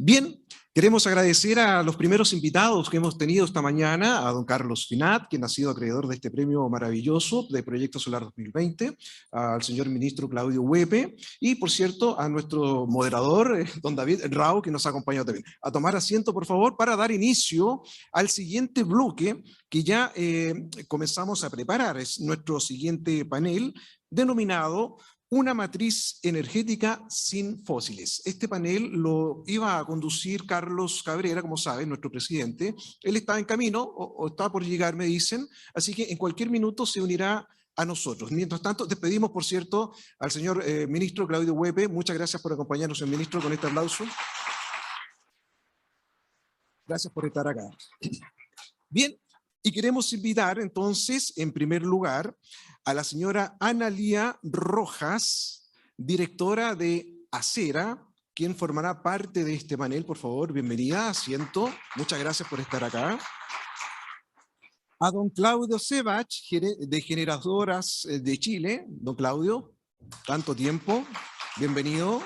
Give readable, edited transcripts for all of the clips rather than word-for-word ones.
Bien, queremos agradecer a los primeros invitados que hemos tenido esta mañana, a don Carlos Finat, quien ha sido acreedor de este premio maravilloso de Proyecto Solar 2020, al señor ministro Claudio Huepe, y por cierto, a nuestro moderador, don David Rao, que nos ha acompañado también. A tomar asiento, por favor, para dar inicio al siguiente bloque que ya comenzamos a preparar. Es nuestro siguiente panel, denominado Una matriz energética sin fósiles. Este panel lo iba a conducir Carlos Cabrera, como saben, nuestro presidente. Él está en camino o está por llegar, me dicen, así que en cualquier minuto se unirá a nosotros. Mientras tanto, despedimos, por cierto, al señor ministro Claudio Huepe. Muchas gracias por acompañarnos, señor ministro, con este aplauso. Gracias por estar acá. Bien, y queremos invitar entonces, en primer lugar, a la señora Analía Rojas, directora de Acera, quien formará parte de este panel. Por favor, bienvenida, asiento. Muchas gracias por estar acá. A don Claudio Sebach, de Generadoras de Chile. Don Claudio, tanto tiempo, bienvenido.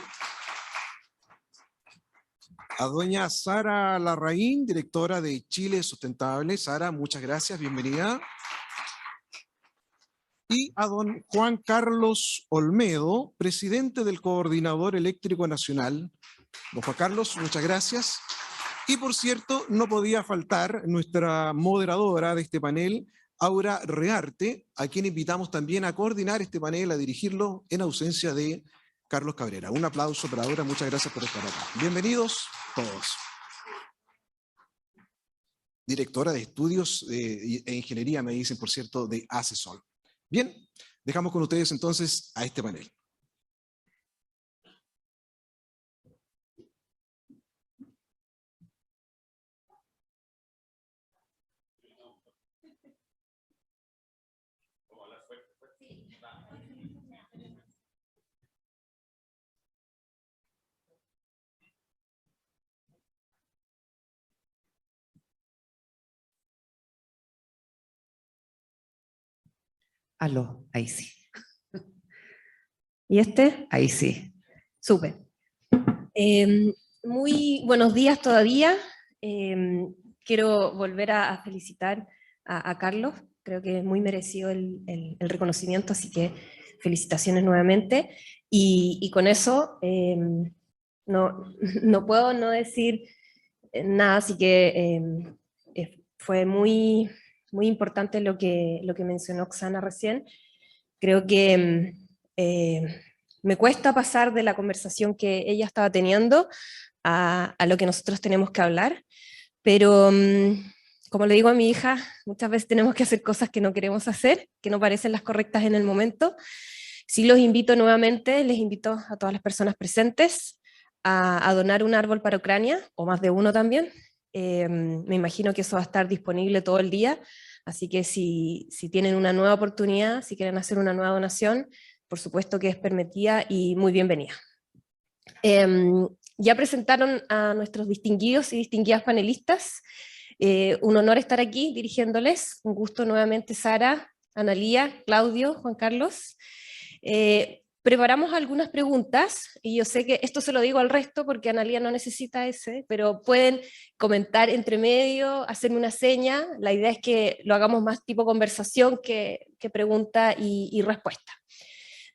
A doña Sara Larraín, directora de Chile Sustentable. Sara, muchas gracias, bienvenida. Y a don Juan Carlos Olmedo, presidente del Coordinador Eléctrico Nacional. Don Juan Carlos, muchas gracias. Y por cierto, no podía faltar nuestra moderadora de este panel, Aura Rearte, a quien invitamos también a coordinar este panel, a dirigirlo en ausencia de Carlos Cabrera. Un aplauso para Aura, muchas gracias por estar acá. Bienvenidos todos. Directora de Estudios e Ingeniería, me dicen, por cierto, de ACESOL. Bien, dejamos con ustedes entonces a este panel. Aló, ahí sí. ¿Y este? Ahí sí. Súper. Muy buenos días todavía. Quiero volver a felicitar a Carlos. Creo que es muy merecido el reconocimiento, así que felicitaciones nuevamente. Y con eso no puedo no decir nada, así que fue muy importante lo que mencionó Oksana recién. Creo que me cuesta pasar de la conversación que ella estaba teniendo a lo que nosotros tenemos que hablar, pero como le digo a mi hija, muchas veces tenemos que hacer cosas que no queremos hacer, que no parecen las correctas en el momento. Sí los invito nuevamente, les invito a todas las personas presentes a donar un árbol para Ucrania, o más de uno también. Me imagino que eso va a estar disponible todo el día, así que si tienen una nueva oportunidad, si quieren hacer una nueva donación, por supuesto que es permitida y muy bienvenida. Ya presentaron a nuestros distinguidos y distinguidas panelistas. Un honor estar aquí dirigiéndoles. Un gusto nuevamente, Sara, Analía, Claudio, Juan Carlos. Preparamos algunas preguntas, y yo sé que esto se lo digo al resto porque Analía no necesita ese, pero pueden comentar entre medio, hacerme una seña. La idea es que lo hagamos más tipo conversación que pregunta y respuesta.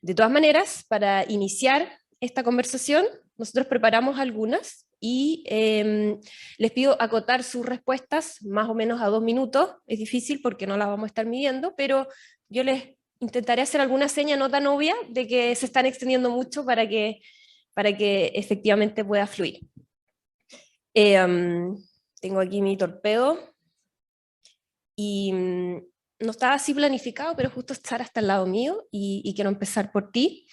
De todas maneras, para iniciar esta conversación, nosotros preparamos algunas y les pido acotar sus respuestas más o menos a 2 minutos. Es difícil porque no las vamos a estar midiendo, pero yo les intentaré hacer alguna seña no tan obvia de que se están extendiendo mucho para que efectivamente pueda fluir. Tengo aquí mi torpedo y no estaba así planificado, pero justo Sara está al lado mío y quiero empezar por ti.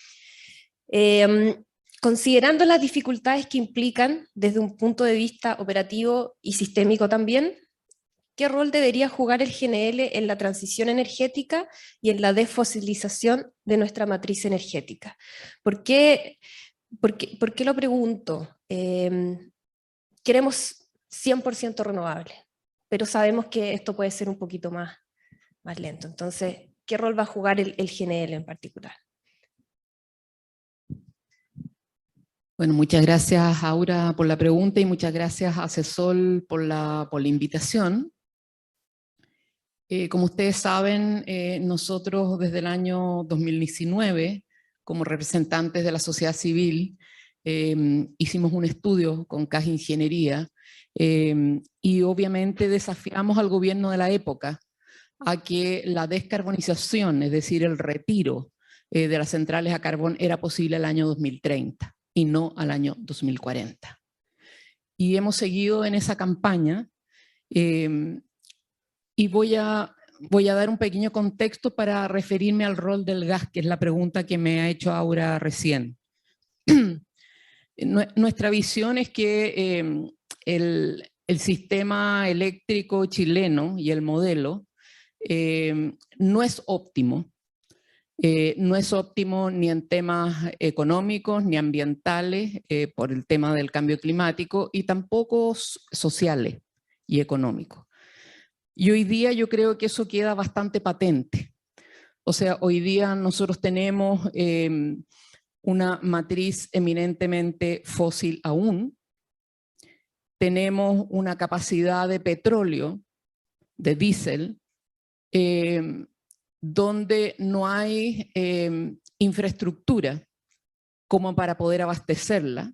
Considerando las dificultades que implican desde un punto de vista operativo y sistémico también, ¿qué rol debería jugar el GNL en la transición energética y en la desfosilización de nuestra matriz energética? ¿Por qué lo pregunto? Queremos 100% renovable, pero sabemos que esto puede ser un poquito más lento. Entonces, ¿qué rol va a jugar el GNL en particular? Bueno, muchas gracias, Aura, por la pregunta y muchas gracias a CESOL por la invitación. Como ustedes saben, nosotros desde el año 2019, como representantes de la sociedad civil, hicimos un estudio con Caja Ingeniería y obviamente desafiamos al gobierno de la época a que la descarbonización, es decir, el retiro de las centrales a carbón era posible al año 2030 y no al año 2040. Y hemos seguido en esa campaña y voy a dar un pequeño contexto para referirme al rol del gas, que es la pregunta que me ha hecho Aura recién. Nuestra visión es que el sistema eléctrico chileno y el modelo no es óptimo. No es óptimo ni en temas económicos ni ambientales por el tema del cambio climático y tampoco sociales y económicos. Y hoy día yo creo que eso queda bastante patente. O sea, hoy día nosotros tenemos una matriz eminentemente fósil aún, tenemos una capacidad de petróleo, de diésel, donde no hay infraestructura como para poder abastecerla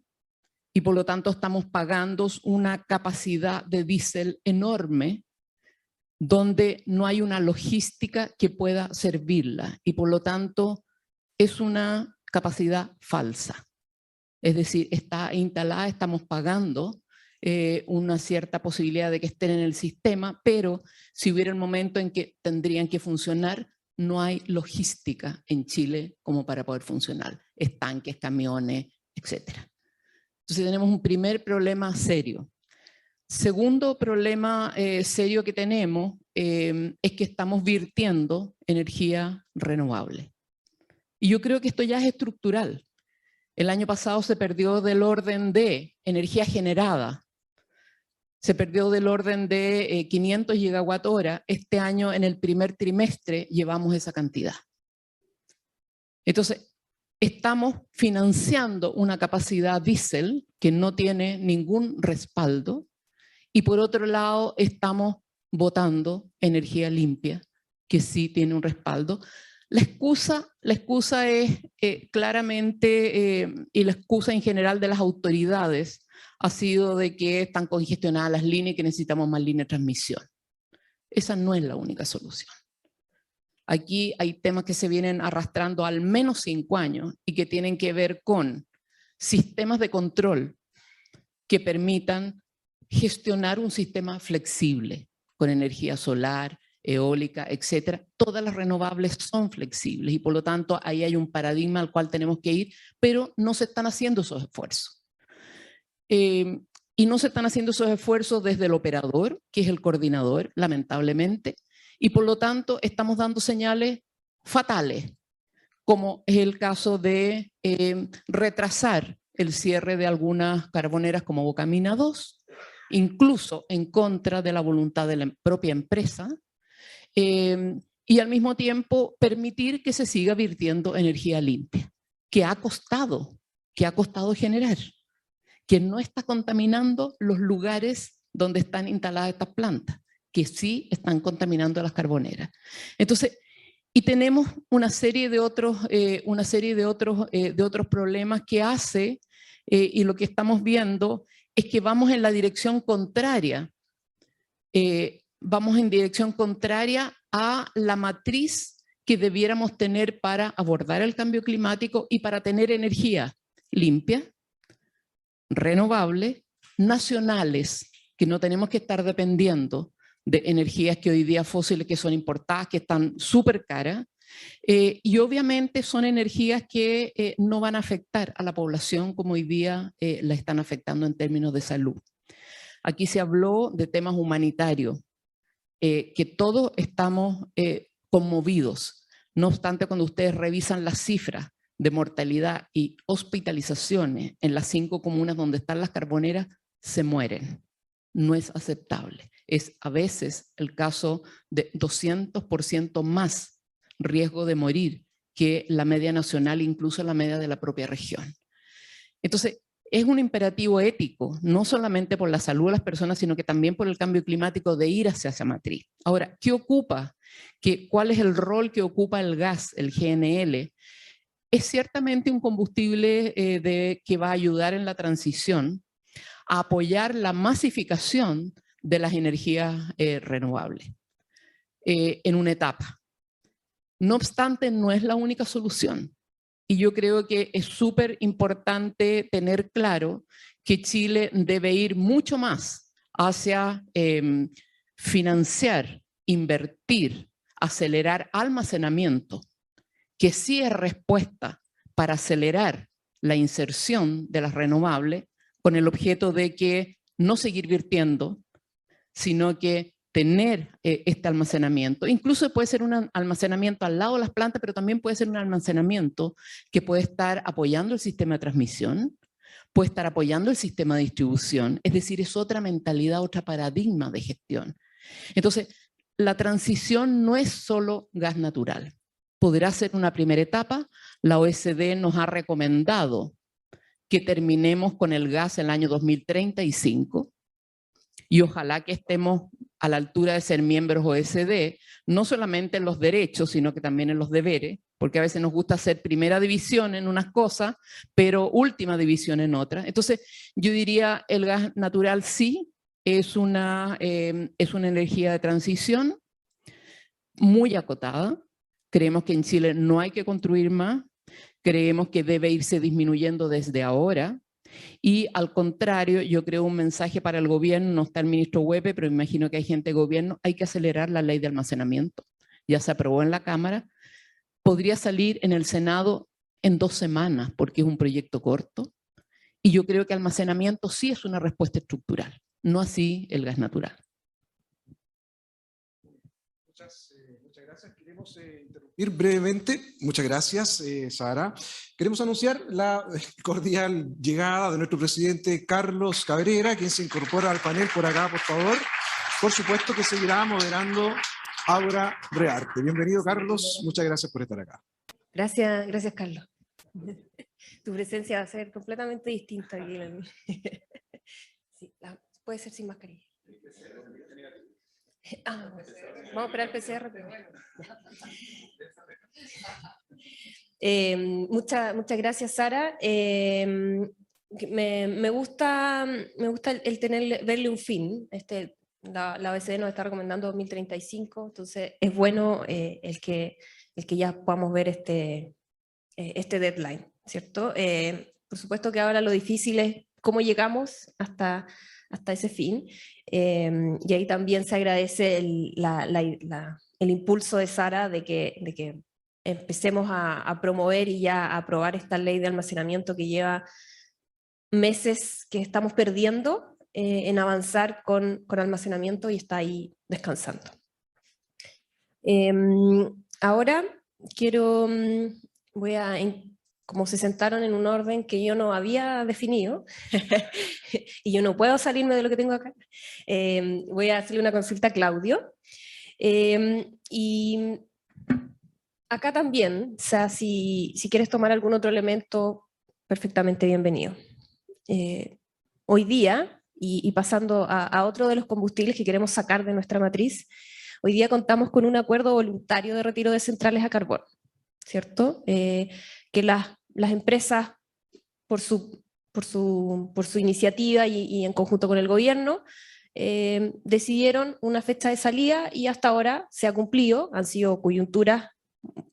y por lo tanto estamos pagando una capacidad de diésel enorme donde no hay una logística que pueda servirla y por lo tanto es una capacidad falsa. Es decir, está instalada, estamos pagando una cierta posibilidad de que estén en el sistema, pero si hubiera el momento en que tendrían que funcionar, no hay logística en Chile como para poder funcionar. Estanques, camiones, etc. Entonces tenemos un primer problema serio. Segundo problema serio que tenemos es que estamos virtiendo energía renovable. Y yo creo que esto ya es estructural. El año pasado se perdió del orden de energía generada. Se perdió del orden de 500 gigawatt hora. Este año, en el primer trimestre, llevamos esa cantidad. Entonces, estamos financiando una capacidad diésel que no tiene ningún respaldo y por otro lado estamos botando energía limpia que sí tiene un respaldo. La excusa es claramente, y la excusa en general de las autoridades ha sido de que están congestionadas las líneas y que necesitamos más líneas de transmisión. Esa no es la única solución. Aquí hay temas que se vienen arrastrando al menos 5 años y que tienen que ver con sistemas de control que permitan gestionar un sistema flexible con energía solar, eólica, etcétera. Todas las renovables son flexibles y por lo tanto ahí hay un paradigma al cual tenemos que ir, pero no se están haciendo esos esfuerzos. Y no se están haciendo esos esfuerzos desde el operador, que es el coordinador, lamentablemente, y por lo tanto estamos dando señales fatales, como es el caso de retrasar el cierre de algunas carboneras como Bocamina 2, incluso en contra de la voluntad de la propia empresa, y al mismo tiempo permitir que se siga virtiendo energía limpia, que ha costado generar, que no está contaminando los lugares donde están instaladas estas plantas, que sí están contaminando las carboneras. Entonces, y tenemos una serie de otros problemas que hace, y lo que estamos viendo es que vamos en la dirección contraria. Vamos en dirección contraria a la matriz que debiéramos tener para abordar el cambio climático y para tener energía limpia, renovables, nacionales, que no tenemos que estar dependiendo de energías que hoy día fósiles que son importadas, que están súper caras, y obviamente son energías que no van a afectar a la población como hoy día la están afectando en términos de salud. Aquí se habló de temas humanitarios, que todos estamos conmovidos. No obstante, cuando ustedes revisan las cifras de mortalidad y hospitalizaciones en las 5 comunas donde están las carboneras, se mueren. No es aceptable. Es a veces el caso de 200% más riesgo de morir que la media nacional, incluso la media de la propia región. Entonces, es un imperativo ético, no solamente por la salud de las personas, sino que también por el cambio climático de ir hacia esa matriz. Ahora, ¿qué ocupa? ¿Cuál es el rol que ocupa el gas, el GNL? Es ciertamente un combustible que va a ayudar en la transición a apoyar la masificación de las energías renovables en una etapa. No obstante, no es la única solución. Y yo creo que es súper importante tener claro que Chile debe ir mucho más hacia financiar, invertir, acelerar almacenamiento, que sí es respuesta para acelerar la inserción de las renovables con el objeto de que no seguir virtiendo, sino que tener este almacenamiento. Incluso puede ser un almacenamiento al lado de las plantas, pero también puede ser un almacenamiento que puede estar apoyando el sistema de transmisión, puede estar apoyando el sistema de distribución, es decir, es otra mentalidad, otro paradigma de gestión. Entonces, la transición no es solo gas natural. Podrá ser una primera etapa. La OECD nos ha recomendado que terminemos con el gas en el año 2035 y ojalá que estemos a la altura de ser miembros OECD, no solamente en los derechos, sino que también en los deberes, porque a veces nos gusta hacer primera división en unas cosas, pero última división en otras. Entonces, yo diría el gas natural sí, es una energía de transición muy acotada. Creemos que en Chile no hay que construir más, creemos que debe irse disminuyendo desde ahora. Y al contrario, yo creo un mensaje para el gobierno, no está el ministro Huepe, pero imagino que hay gente de gobierno, hay que acelerar la ley de almacenamiento. Ya se aprobó en la Cámara, podría salir en el Senado en 2 semanas, porque es un proyecto corto. Y yo creo que almacenamiento sí es una respuesta estructural, no así el gas natural. Muchas gracias. Queremos interrumpir brevemente. Muchas gracias, Sara. Queremos anunciar la cordial llegada de nuestro presidente Carlos Cabrera, quien se incorpora al panel por acá, por favor. Por supuesto que seguirá moderando Aura Rearte. Bienvenido, Carlos. Muchas gracias por estar acá. Gracias, Carlos. Tu presencia va a ser completamente distinta aquí. Sí, puede ser sin mascarilla. Vamos a esperar el PCR. Muchas gracias, Sara. Me gusta verle un fin. La OECD nos está recomendando 2035, entonces es bueno el que ya podamos ver este deadline, ¿cierto? Por supuesto que ahora lo difícil es cómo llegamos hasta ese fin, y ahí también se agradece el impulso de Sara de que empecemos a promover y ya a aprobar esta ley de almacenamiento que lleva meses que estamos perdiendo en avanzar con almacenamiento y está ahí descansando. Ahora como se sentaron en un orden que yo no había definido, y yo no puedo salirme de lo que tengo acá, voy a hacerle una consulta a Claudio. Y acá también, o sea, si quieres tomar algún otro elemento, perfectamente bienvenido. Hoy día, y pasando a otro de los combustibles que queremos sacar de nuestra matriz, hoy día contamos con un acuerdo voluntario de retiro de centrales a carbón, ¿cierto? Que las empresas, por su iniciativa y en conjunto con el gobierno, decidieron una fecha de salida y hasta ahora se ha cumplido. Han sido coyunturas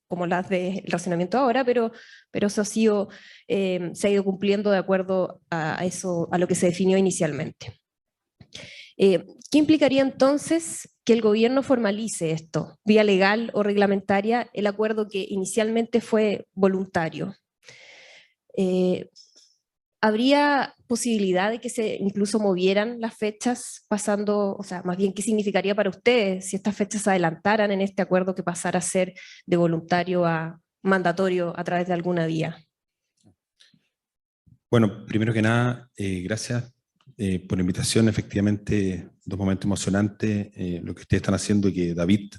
como las del racionamiento ahora, pero eso se ha ido cumpliendo de acuerdo a lo que se definió inicialmente. ¿Qué implicaría entonces que el gobierno formalice esto, vía legal o reglamentaria, el acuerdo que inicialmente fue voluntario? ¿Habría posibilidad de que se incluso movieran las fechas pasando, o sea, más bien, qué significaría para ustedes si estas fechas se adelantaran en este acuerdo que pasara a ser de voluntario a mandatorio a través de alguna vía? Bueno, primero que nada, gracias por la invitación. Efectivamente, 2 momentos emocionantes, lo que ustedes están haciendo y que David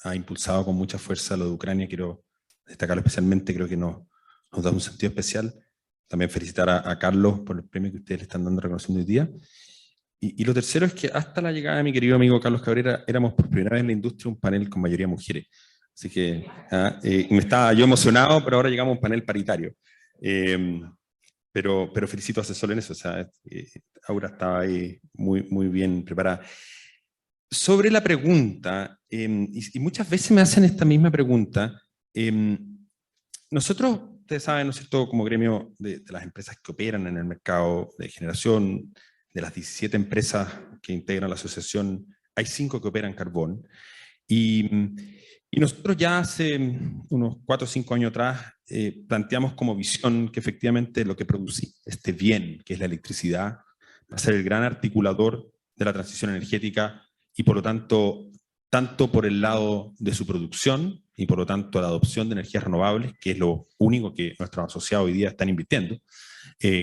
ha impulsado con mucha fuerza lo de Ucrania. Quiero destacarlo especialmente, creo que nos da un sentido especial. también felicitar a Carlos por el premio que ustedes le están dando reconociendo hoy día. Y lo tercero es que hasta la llegada de mi querido amigo Carlos Cabrera, éramos por primera vez en la industria un panel con mayoría mujeres. Así que me estaba yo emocionado, pero ahora llegamos a un panel paritario. Pero felicito a Asesor en eso, o sea, Aura estaba ahí muy bien preparada. Sobre la pregunta, y muchas veces me hacen esta misma pregunta, nosotros, ustedes saben, ¿no es cierto?, como gremio de las empresas que operan en el mercado de generación, de las 17 empresas que integran la asociación, hay 5 que operan carbón, y nosotros ya hace unos 4 o 5 años atrás planteamos como visión que efectivamente lo que produce este bien, que es la electricidad, va a ser el gran articulador de la transición energética y por lo tanto, tanto por el lado de su producción y por lo tanto la adopción de energías renovables, que es lo único que nuestros asociados hoy día están invirtiendo,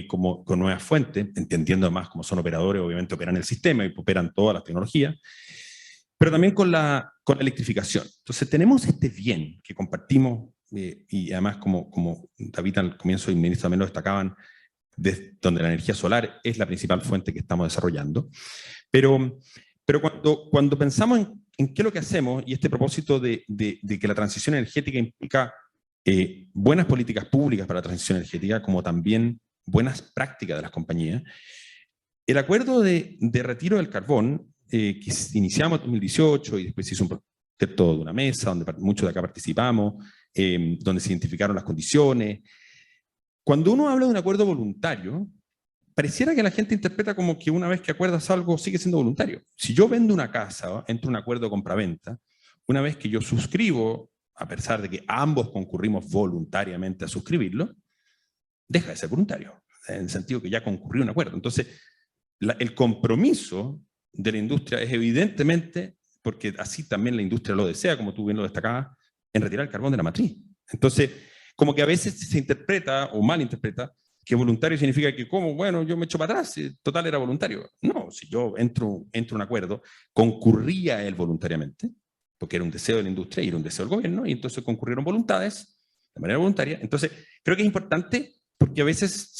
como con nuevas fuentes, entendiendo además como son operadores, obviamente operan el sistema y operan todas las tecnologías, pero también con la electrificación. Entonces tenemos este bien que compartimos, y además como David al comienzo y el ministro también lo destacaban, donde la energía solar es la principal fuente que estamos desarrollando. Pero cuando pensamos en qué es lo que hacemos, y este propósito de que la transición energética implica buenas políticas públicas para la transición energética, como también buenas prácticas de las compañías, el acuerdo de retiro del carbón, que iniciamos en 2018 y después se hizo un proyecto de una mesa, donde muchos de acá participamos, donde se identificaron las condiciones. Cuando uno habla de un acuerdo voluntario, pareciera que la gente interpreta como que una vez que acuerdas algo sigue siendo voluntario. Si yo vendo una casa, entro en un acuerdo de compra-venta, una vez que yo suscribo, a pesar de que ambos concurrimos voluntariamente a suscribirlo, deja de ser voluntario, en el sentido que ya concurrió un acuerdo. Entonces, el compromiso de la industria es evidentemente, porque así también la industria lo desea, como tú bien lo destacabas, en retirar el carbón de la matriz. Entonces, como que a veces se interpreta o malinterpreta que voluntario significa que, como, bueno, yo me echo para atrás, total era voluntario. No, si yo entro en un acuerdo, concurría él voluntariamente, porque era un deseo de la industria y era un deseo del gobierno, y entonces concurrieron voluntades de manera voluntaria. Entonces, creo que es importante porque a veces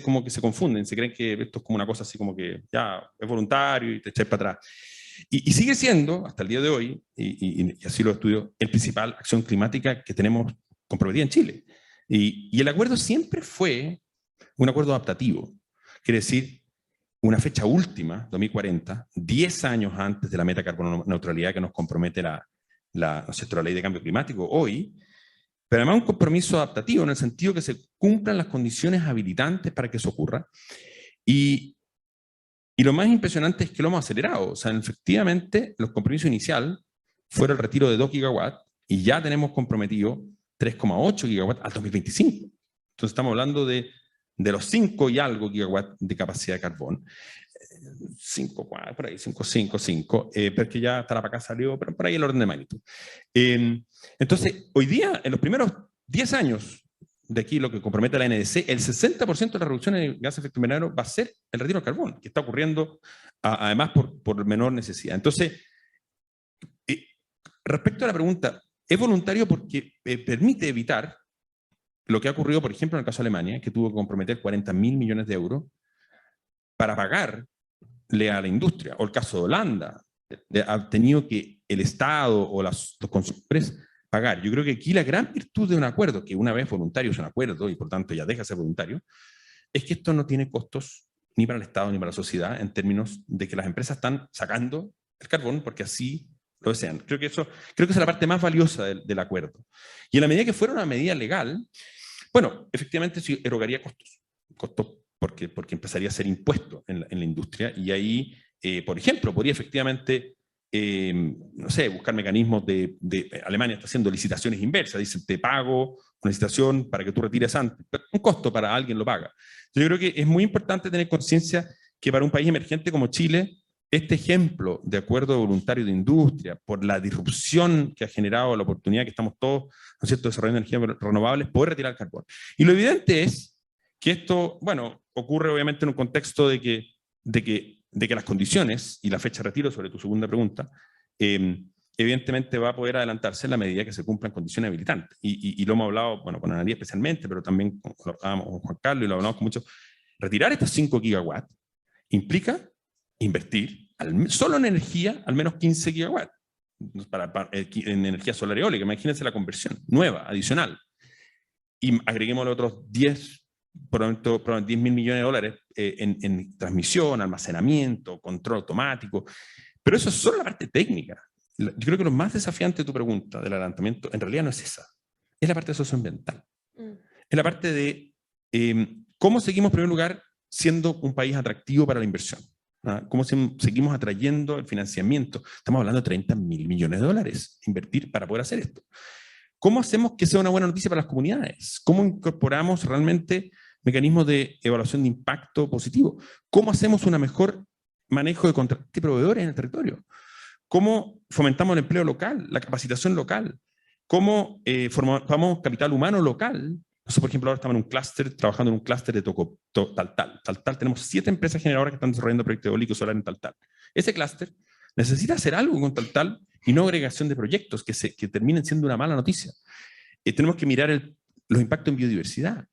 como que se confunden, se creen que esto es como una cosa así como que ya es voluntario y te echáis para atrás. Y sigue siendo, hasta el día de hoy, y así lo estudio, el principal acción climática que tenemos comprometida en Chile. Y el acuerdo siempre fue un acuerdo adaptativo. Quiere decir, una fecha última, 2040, 10 años antes de la meta carbono neutralidad que nos compromete la ley de cambio climático hoy, pero además un compromiso adaptativo en el sentido que se cumplan las condiciones habilitantes para que eso ocurra. Y lo más impresionante es que lo hemos acelerado. O sea, efectivamente, los compromisos inicial fueron el retiro de 2 gigawatts y ya tenemos comprometido 3,8 gigawatts al 2025. Entonces estamos hablando de los 5 y algo gigawatts de capacidad de carbón. 5, por ahí, 5, porque ya estará para acá salió, pero por ahí el orden de magnitud. Entonces, hoy día, en los primeros 10 años de aquí, lo que compromete la NDC, el 60% de la reducción de gases de efecto invernadero va a ser el retiro del carbón, que está ocurriendo además por menor necesidad. Entonces, respecto a la pregunta, es voluntario porque permite evitar lo que ha ocurrido, por ejemplo, en el caso de Alemania, que tuvo que comprometer 40.000 millones de euros para pagarle a la industria, o el caso de Holanda, ha tenido que el Estado o los consumidores pagar. Yo creo que aquí la gran virtud de un acuerdo, que una vez voluntario es un acuerdo y por tanto ya deja de ser voluntario, es que esto no tiene costos ni para el Estado ni para la sociedad en términos de que las empresas están sacando el carbón porque así lo desean. Creo que esa es la parte más valiosa del acuerdo. Y en la medida que fuera una medida legal, bueno, efectivamente sí erogaría costos porque empezaría a ser impuesto en la industria y ahí, por ejemplo, podría efectivamente, no sé, buscar mecanismos Alemania está haciendo licitaciones inversas, dicen, te pago una licitación para que tú retires antes, pero un costo para alguien lo paga. Entonces, yo creo que es muy importante tener conciencia que para un país emergente como Chile, este ejemplo de acuerdo voluntario de industria, por la disrupción que ha generado la oportunidad que estamos todos, ¿no es cierto?, desarrollando energías renovables, poder retirar el carbón. Y lo evidente es que esto, bueno, ocurre obviamente en un contexto de que las condiciones y la fecha de retiro, sobre tu segunda pregunta, evidentemente va a poder adelantarse en la medida que se cumplan condiciones habilitantes. Y lo hemos hablado, bueno, con Analía especialmente, pero también lo hablábamos con Juan Carlos y lo hablamos con muchos. Retirar estos 5 gigawatts implica invertir solo en energía al menos 15 gigawatts en energía solar y eólica. Imagínense la conversión nueva, adicional. Y agreguemos los otros 10 mil millones de dólares en transmisión, almacenamiento, control automático. Pero eso es solo la parte técnica. Yo creo que lo más desafiante de tu pregunta del adelantamiento en realidad no es esa. Es la parte socioambiental. Es la parte de cómo seguimos, en primer lugar, siendo un país atractivo para la inversión. ¿Cómo seguimos atrayendo el financiamiento? Estamos hablando de 30 mil millones de dólares invertir para poder hacer esto. ¿Cómo hacemos que sea una buena noticia para las comunidades? ¿Cómo incorporamos realmente mecanismos de evaluación de impacto positivo? ¿Cómo hacemos un mejor manejo de contratos y proveedores en el territorio? ¿Cómo fomentamos el empleo local, la capacitación local? ¿Cómo formamos capital humano local? Nosotros, por ejemplo, ahora estamos en un clúster, trabajando en un clúster de Taltal. Tenemos 7 empresas generadoras que están desarrollando proyectos eólicos solar en Taltal. Ese clúster necesita hacer algo con Taltal y no agregación de proyectos que terminen siendo una mala noticia. Tenemos que mirar los impactos en biodiversidad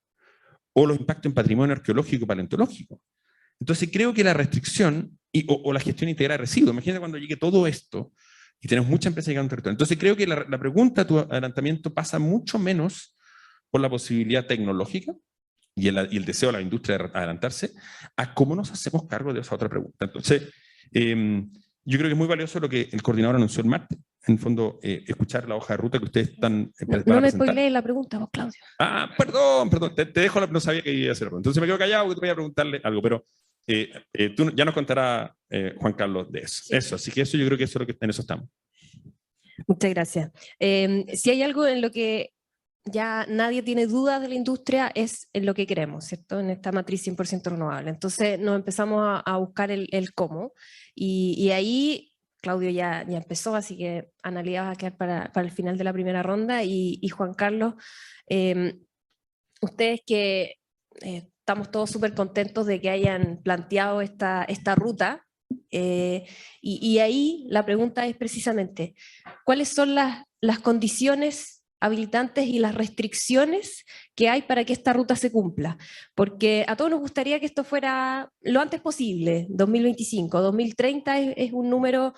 o los impactos en patrimonio arqueológico y paleontológico. Entonces creo que la restricción o la gestión integrada de residuos, imagínate cuando llegue todo esto y tenemos muchas empresas llegando a un territorio. Entonces creo que la pregunta, tu adelantamiento, pasa mucho menos por la posibilidad tecnológica y el deseo de la industria de adelantarse a cómo nos hacemos cargo de esa otra pregunta. Entonces, yo creo que es muy valioso lo que el coordinador anunció el martes. En el fondo, escuchar la hoja de ruta que ustedes están No me spoilees la pregunta, vos, Claudio. Perdón, te dejo, no sabía que iba a hacer. Entonces me quedo callado porque te voy a preguntarle algo, pero tú ya nos contará Juan Carlos de eso. Sí. Así que eso yo creo que eso es lo que en eso estamos. Muchas gracias. Si hay algo en lo que ya nadie tiene dudas de la industria es en lo que queremos, ¿cierto? En esta matriz 100% renovable. Entonces nos empezamos a buscar el cómo y ahí Claudio ya empezó, así que Analía va a quedar para el final de la primera ronda y Juan Carlos, ustedes que estamos todos súper contentos de que hayan planteado esta ruta y ahí la pregunta es precisamente, ¿cuáles son las condiciones habilitantes y las restricciones que hay para que esta ruta se cumpla? Porque a todos nos gustaría que esto fuera lo antes posible, 2025, 2030 es un número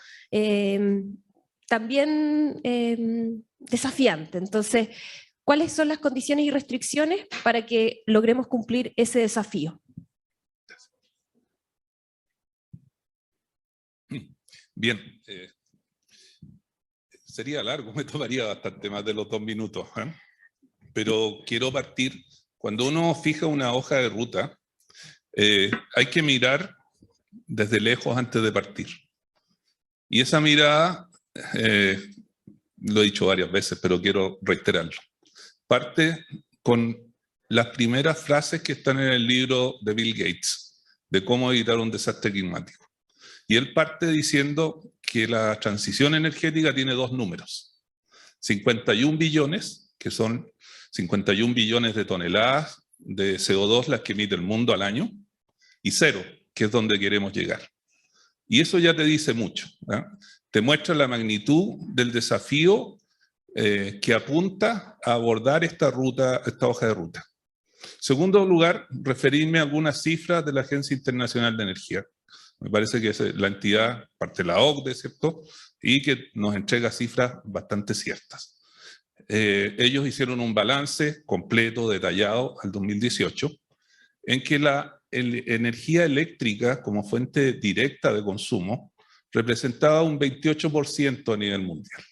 también desafiante. Entonces, ¿cuáles son las condiciones y restricciones para que logremos cumplir ese desafío? Bien, sería largo, me tomaría bastante más de los 2 minutos, ¿eh? Pero quiero partir, cuando uno fija una hoja de ruta, hay que mirar desde lejos antes de partir. Y esa mirada, lo he dicho varias veces, pero quiero reiterarlo, parte con las primeras frases que están en el libro de Bill Gates, de cómo evitar un desastre climático. Y él parte diciendo que la transición energética tiene 2 números. 51 billones, que son 51 billones de toneladas de CO2 las que emite el mundo al año, y 0, que es donde queremos llegar. Y eso ya te dice mucho, ¿eh? Te muestra la magnitud del desafío que apunta a abordar esta hoja de ruta. Segundo lugar, referirme a algunas cifras de la Agencia Internacional de Energía. Me parece que es la entidad, parte de la OCDE, ¿cierto? Y que nos entrega cifras bastante ciertas. Ellos hicieron un balance completo, detallado, al 2018, en que la energía eléctrica como fuente directa de consumo representaba un 28% a nivel mundial.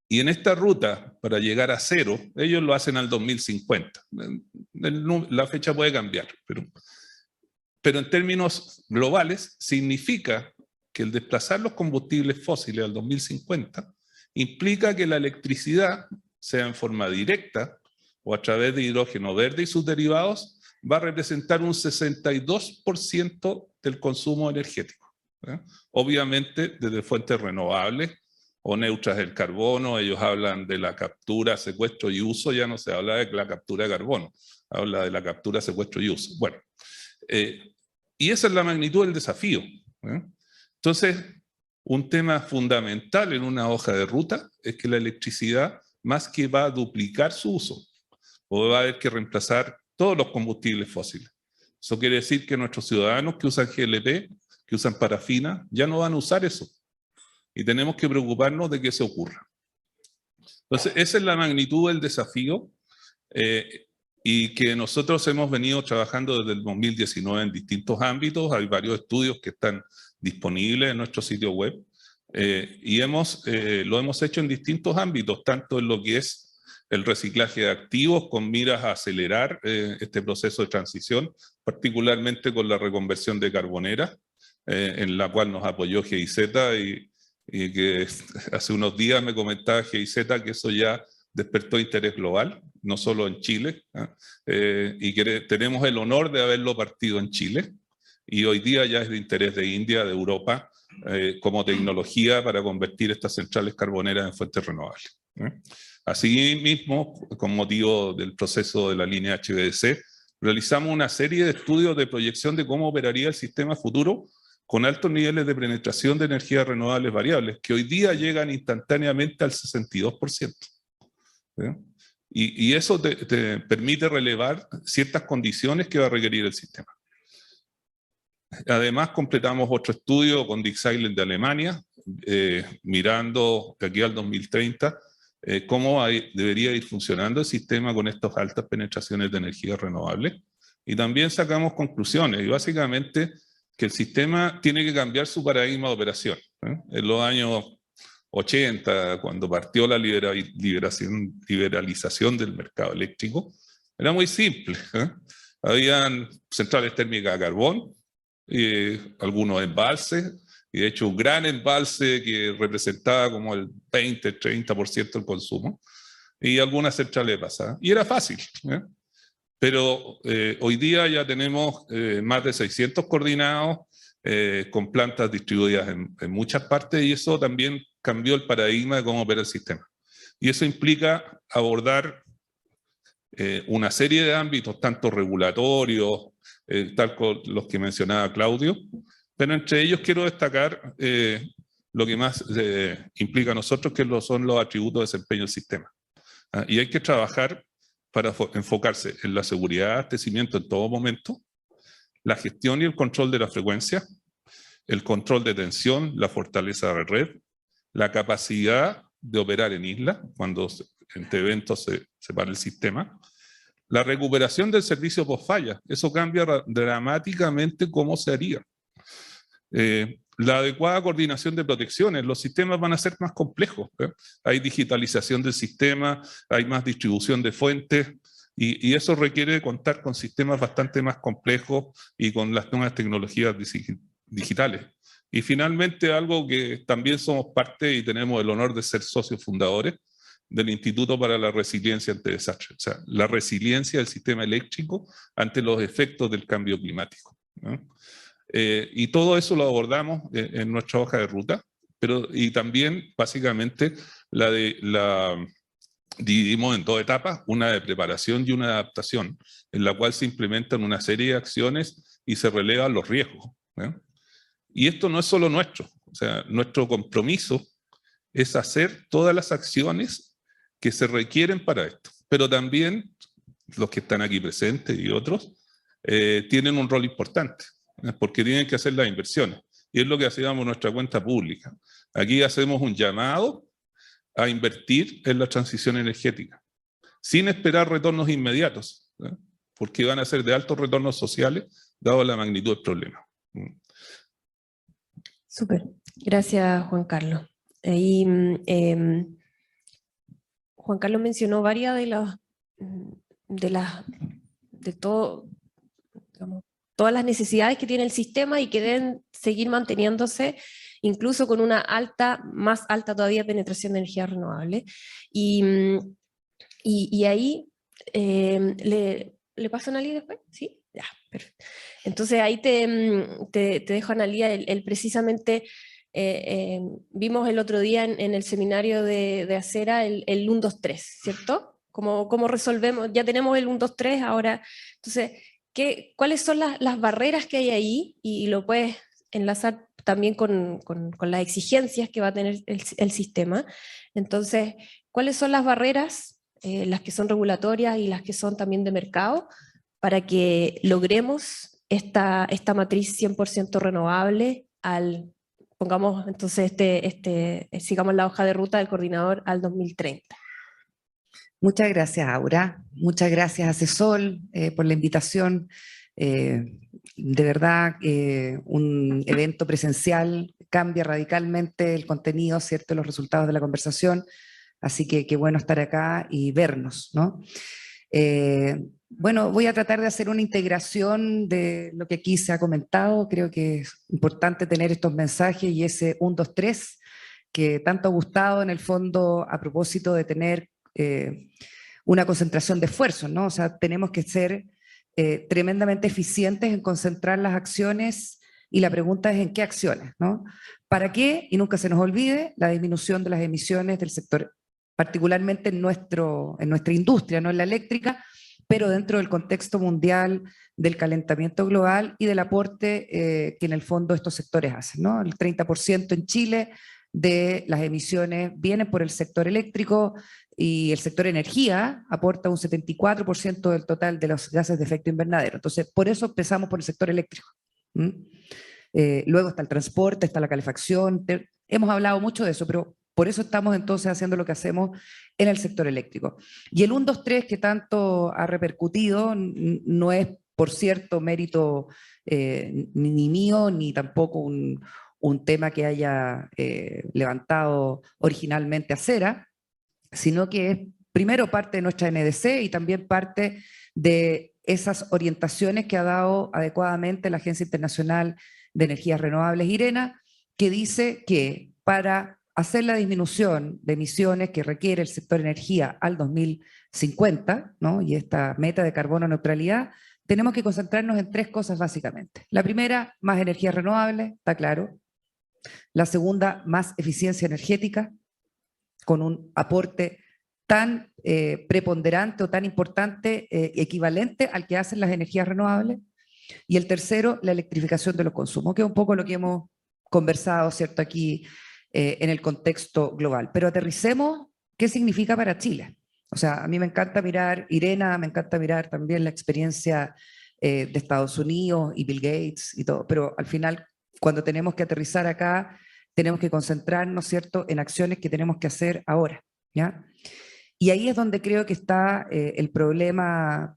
Y en esta ruta, para llegar a 0, ellos lo hacen al 2050. La fecha puede cambiar, pero en términos globales significa que el desplazar los combustibles fósiles al 2050 implica que la electricidad, sea en forma directa o a través de hidrógeno verde y sus derivados, va a representar un 62% del consumo energético, ¿eh? Obviamente desde fuentes renovables o neutras del carbono. Ellos hablan de la captura, secuestro y uso, ya no se habla de la captura de carbono, habla de la captura, secuestro y uso. Bueno, y esa es la magnitud del desafío, ¿eh? Entonces, un tema fundamental en una hoja de ruta es que la electricidad, más que va a duplicar su uso, o va a haber que reemplazar todos los combustibles fósiles. Eso quiere decir que nuestros ciudadanos que usan GLP, que usan parafina, ya no van a usar eso. Y tenemos que preocuparnos de que eso ocurra. Entonces, esa es la magnitud del desafío y que nosotros hemos venido trabajando desde el 2019 en distintos ámbitos. Hay varios estudios que están disponibles en nuestro sitio web y lo hemos hecho en distintos ámbitos, tanto en lo que es el reciclaje de activos con miras a acelerar este proceso de transición, particularmente con la reconversión de Carbonera, en la cual nos apoyó GIZ y que hace unos días me comentaba GIZ que eso ya despertó interés global, no solo en Chile, y que tenemos el honor de haberlo partido en Chile, y hoy día ya es de interés de India, de Europa, como tecnología para convertir estas centrales carboneras en fuentes renovables. Asimismo, con motivo del proceso de la línea HVDC, realizamos una serie de estudios de proyección de cómo operaría el sistema futuro con altos niveles de penetración de energías renovables variables, que hoy día llegan instantáneamente al 62%. Y eso te permite relevar ciertas condiciones que va a requerir el sistema. Además, completamos otro estudio con Dix Island de Alemania, mirando de aquí al 2030 cómo debería ir funcionando el sistema con estas altas penetraciones de energías renovables. Y también sacamos conclusiones, y básicamente que el sistema tiene que cambiar su paradigma de operación. En los años 80, cuando partió la liberalización del mercado eléctrico, era muy simple. Habían centrales térmicas a carbón, algunos embalses, y de hecho un gran embalse que representaba como el 20-30% del consumo, y algunas centrales pasadas. Y era fácil. Pero hoy día ya tenemos más de 600 coordinados con plantas distribuidas en muchas partes, y eso también cambió el paradigma de cómo opera el sistema. Y eso implica abordar una serie de ámbitos, tanto regulatorios, tal como los que mencionaba Claudio, pero entre ellos quiero destacar lo que más implica a nosotros, que son los atributos de desempeño del sistema. Y hay que trabajar para enfocarse en la seguridad de abastecimiento en todo momento, la gestión y el control de la frecuencia, el control de tensión, la fortaleza de la red, la capacidad de operar en isla, cuando entre eventos se para el sistema, la recuperación del servicio post falla, eso cambia dramáticamente cómo se haría. La adecuada coordinación de protecciones, los sistemas van a ser más complejos. Hay digitalización del sistema, hay más distribución de fuentes, y eso requiere contar con sistemas bastante más complejos y con las nuevas tecnologías digitales. Y finalmente, algo que también somos parte y tenemos el honor de ser socios fundadores del Instituto para la Resiliencia ante Desastres, o sea, la resiliencia del sistema eléctrico ante los efectos del cambio climático, ¿no? Y todo eso lo abordamos en nuestra hoja de ruta, y también básicamente la dividimos en dos etapas, una de preparación y una de adaptación, en la cual se implementan una serie de acciones y se relevan los riesgos, ¿no? Y esto no es solo nuestro, o sea, nuestro compromiso es hacer todas las acciones que se requieren para esto, pero también los que están aquí presentes y otros tienen un rol importante, porque tienen que hacer las inversiones, y es lo que hacíamos en nuestra cuenta pública. Aquí hacemos un llamado a invertir en la transición energética, sin esperar retornos inmediatos, ¿no? Porque van a ser de altos retornos sociales, dado la magnitud del problema. Súper, gracias Juan Carlos. Ahí, Juan Carlos mencionó varias de todo, digamos, todas las necesidades que tiene el sistema y que deben seguir manteniéndose, incluso con una más alta todavía penetración de energías renovables. Y ahí, ¿le paso a Analía después? ¿Sí? Ya, perfecto. Entonces ahí te dejo, Analía, precisamente vimos el otro día en el seminario de Acera el 1, 2, 3, ¿cierto? ¿Cómo resolvemos? Ya tenemos el 1, 2, 3, ahora, entonces, ¿cuáles son las barreras que hay ahí? Y lo puedes enlazar también con las exigencias que va a tener el sistema. Entonces, ¿cuáles son las barreras, las que son regulatorias y las que son también de mercado, para que logremos esta matriz 100% renovable pongamos entonces sigamos la hoja de ruta del coordinador al 2030? Muchas gracias, Aura. Muchas gracias a CESOL por la invitación. De verdad, un evento presencial cambia radicalmente el contenido, ¿cierto?, los resultados de la conversación. Así que qué bueno estar acá y vernos, ¿no? Bueno, voy a tratar de hacer una integración de lo que aquí se ha comentado. Creo que es importante tener estos mensajes y ese 1, 2, 3, que tanto ha gustado en el fondo a propósito de tener una concentración de esfuerzos, ¿no? O sea, tenemos que ser tremendamente eficientes en concentrar las acciones, y la pregunta es ¿en qué acciones, ¿no? ¿Para qué? Y nunca se nos olvide la disminución de las emisiones del sector, particularmente en nuestra industria, no en la eléctrica, pero dentro del contexto mundial del calentamiento global y del aporte que en el fondo estos sectores hacen, ¿no? El 30% en Chile de las emisiones vienen por el sector eléctrico, y el sector energía aporta un 74% del total de los gases de efecto invernadero. Entonces, por eso empezamos por el sector eléctrico. Luego está el transporte, está la calefacción, hemos hablado mucho de eso, pero por eso estamos entonces haciendo lo que hacemos en el sector eléctrico. Y el 1, 2, 3 que tanto ha repercutido no es, por cierto, mérito ni mío, ni tampoco un tema que haya levantado originalmente Acera, sino que es primero parte de nuestra NDC y también parte de esas orientaciones que ha dado adecuadamente la Agencia Internacional de Energías Renovables, IRENA, que dice que para hacer la disminución de emisiones que requiere el sector energía al 2050, ¿no?, y esta meta de carbono neutralidad, tenemos que concentrarnos en 3 cosas básicamente. La primera, más energías renovables, está claro. La segunda, más eficiencia energética, con un aporte tan preponderante o tan importante, equivalente al que hacen las energías renovables. Y el tercero, la electrificación de los consumos, que es un poco lo que hemos conversado, ¿cierto?, aquí en el contexto global. Pero aterricemos qué significa para Chile. O sea, a mí me encanta mirar IRENA, me encanta mirar también la experiencia de Estados Unidos y Bill Gates y todo, pero al final, cuando tenemos que aterrizar acá, tenemos que concentrarnos, ¿cierto?, en acciones que tenemos que hacer ahora, ¿ya? Y ahí es donde creo que está el problema.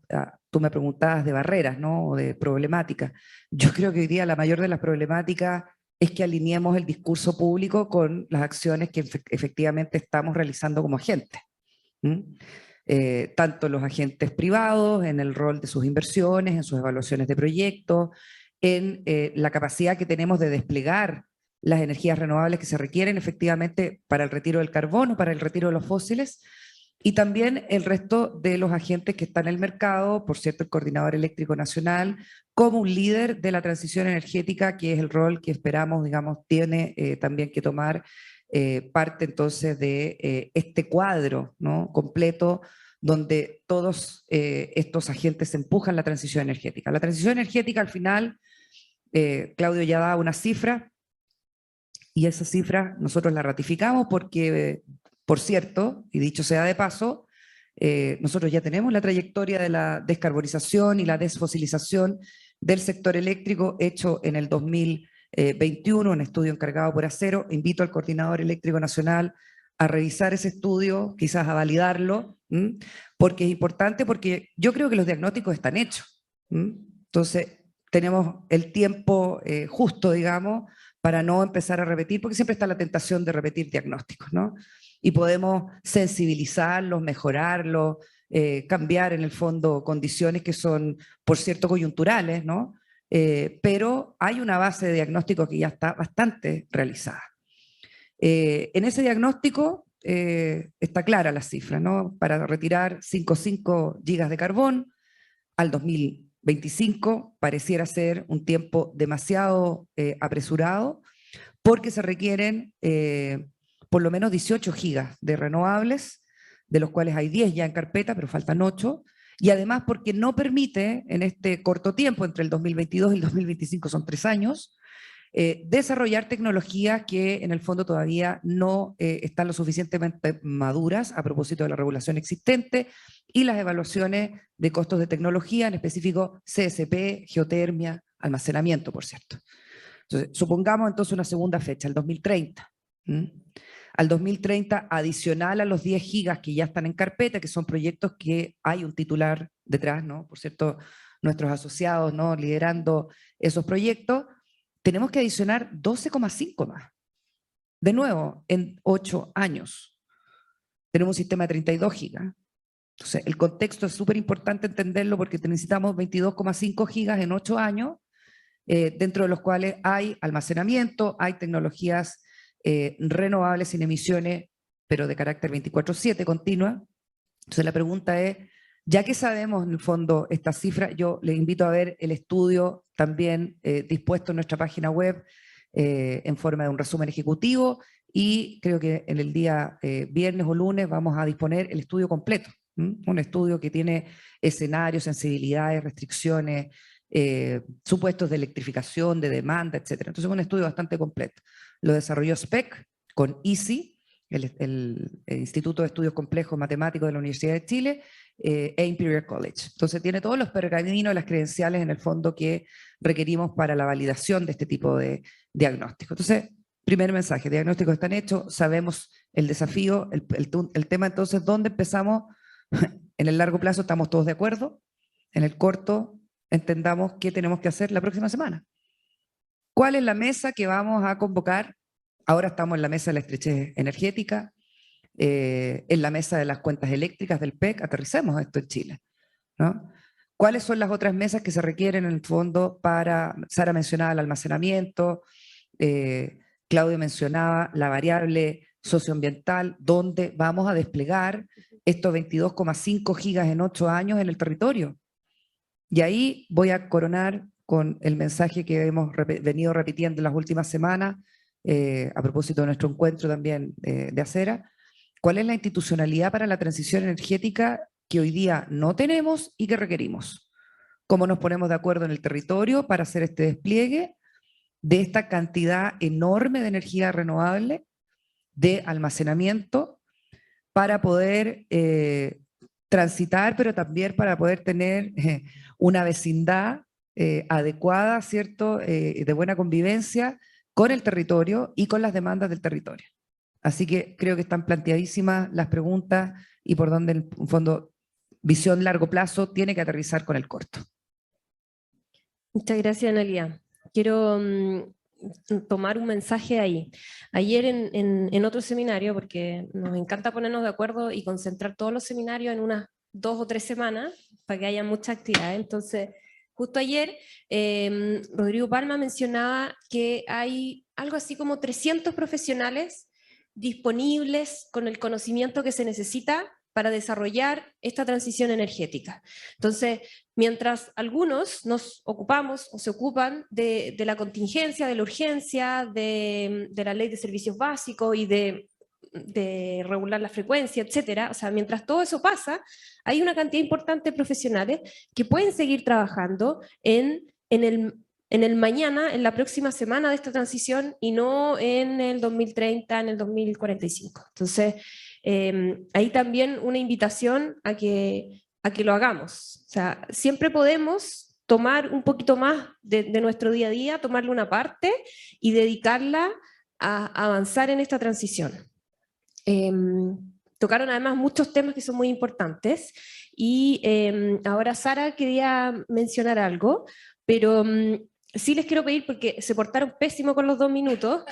Tú me preguntabas de barreras, ¿no?, o de problemáticas. Yo creo que hoy día la mayor de las problemáticas es que alineemos el discurso público con las acciones que efectivamente estamos realizando como agentes. Tanto los agentes privados, en el rol de sus inversiones, en sus evaluaciones de proyectos, en la capacidad que tenemos de desplegar las energías renovables que se requieren efectivamente para el retiro del carbono, para el retiro de los fósiles, y también el resto de los agentes que están en el mercado, por cierto, el Coordinador Eléctrico Nacional, como un líder de la transición energética, que es el rol que esperamos, digamos, tiene también que tomar parte entonces de este cuadro, ¿no?, completo, donde todos estos agentes empujan la transición energética. La transición energética al final, Claudio ya da una cifra, y esa cifra nosotros la ratificamos porque, por cierto, y dicho sea de paso, nosotros ya tenemos la trayectoria de la descarbonización y la desfosilización del sector eléctrico hecho en el 2021, un estudio encargado por Acero. Invito al Coordinador Eléctrico Nacional a revisar ese estudio, quizás a validarlo, porque es importante, porque yo creo que los diagnósticos están hechos. Entonces, tenemos el tiempo justo, digamos, para no empezar a repetir, porque siempre está la tentación de repetir diagnósticos, ¿no? Y podemos sensibilizarlos, mejorarlos, cambiar en el fondo condiciones que son, por cierto, coyunturales, ¿no? Pero hay una base de diagnóstico que ya está bastante realizada. En ese diagnóstico está clara la cifra, ¿no? Para retirar 5,5 gigas de carbón al 2025 pareciera ser un tiempo demasiado apresurado, porque se requieren por lo menos 18 gigas de renovables, de los cuales hay 10 ya en carpeta, pero faltan 8, y además porque no permite en este corto tiempo, entre el 2022 y el 2025 son 3 años, Desarrollar tecnologías que en el fondo todavía no están lo suficientemente maduras a propósito de la regulación existente y las evaluaciones de costos de tecnología, en específico CSP, geotermia, almacenamiento, por cierto. Entonces, supongamos entonces una segunda fecha, el 2030. Al 2030, adicional a los 10 gigas que ya están en carpeta, que son proyectos que hay un titular detrás, ¿no? Por cierto, nuestros asociados, ¿no? Liderando esos proyectos, tenemos que adicionar 12,5 más. De nuevo, en 8 años. Tenemos un sistema de 32 gigas. Entonces, el contexto es súper importante entenderlo porque necesitamos 22,5 gigas en 8 años, dentro de los cuales hay almacenamiento, hay tecnologías renovables sin emisiones, pero de carácter 24/7 continua. Entonces la pregunta es, ya que sabemos en el fondo esta cifra, yo les invito a ver el estudio también dispuesto en nuestra página web en forma de un resumen ejecutivo, y creo que en el día viernes o lunes vamos a disponer el estudio completo. Un estudio que tiene escenarios, sensibilidades, restricciones, supuestos de electrificación, de demanda, etc. Entonces es un estudio bastante completo. Lo desarrolló SPEC con ICI, el Instituto de Estudios Complejos Matemáticos de la Universidad de Chile, e Imperial College. Entonces tiene todos los pergaminos, las credenciales en el fondo que requerimos para la validación de este tipo de diagnóstico. Entonces, primer mensaje, diagnósticos están hechos, sabemos el desafío, el tema entonces, ¿dónde empezamos? En el largo plazo estamos todos de acuerdo, en el corto entendamos qué tenemos que hacer la próxima semana. ¿Cuál es la mesa que vamos a convocar? Ahora estamos en la mesa de la estrechez energética, en la mesa de las cuentas eléctricas del PEC, aterricemos esto en Chile, ¿no? ¿Cuáles son las otras mesas que se requieren en el fondo para, Sara mencionaba el almacenamiento, Claudio mencionaba la variable socioambiental, donde vamos a desplegar estos 22,5 gigas en 8 años en el territorio? Y ahí voy a coronar con el mensaje que hemos venido repitiendo en las últimas semanas, a propósito de nuestro encuentro también de Acera. ¿Cuál es la institucionalidad para la transición energética que hoy día no tenemos y que requerimos? ¿Cómo nos ponemos de acuerdo en el territorio para hacer este despliegue de esta cantidad enorme de energía renovable, de almacenamiento, para poder transitar, pero también para poder tener una vecindad adecuada, ¿cierto?, de buena convivencia con el territorio y con las demandas del territorio? Así que creo que están planteadísimas las preguntas y por donde, en un fondo, visión largo plazo tiene que aterrizar con el corto. Muchas gracias, Analia. Quiero tomar un mensaje ahí. Ayer en otro seminario, porque nos encanta ponernos de acuerdo y concentrar todos los seminarios en unas 2 o 3 semanas para que haya mucha actividad. Entonces, justo ayer Rodrigo Palma mencionaba que hay algo así como 300 profesionales disponibles con el conocimiento que se necesita para desarrollar esta transición energética. Entonces, mientras algunos nos ocupamos o se ocupan de la contingencia, de la urgencia, de la ley de servicios básicos y de regular la frecuencia, etcétera, o sea, mientras todo eso pasa, hay una cantidad importante de profesionales que pueden seguir trabajando en el mañana, en la próxima semana de esta transición, y no en el 2030, en el 2045. Entonces, ahí también una invitación a que lo hagamos. O sea, siempre podemos tomar un poquito más de nuestro día a día, tomarle una parte y dedicarla a avanzar en esta transición. Tocaron además muchos temas que son muy importantes, y ahora Sara quería mencionar algo, pero sí les quiero pedir, porque se portaron pésimo con los 2 minutos,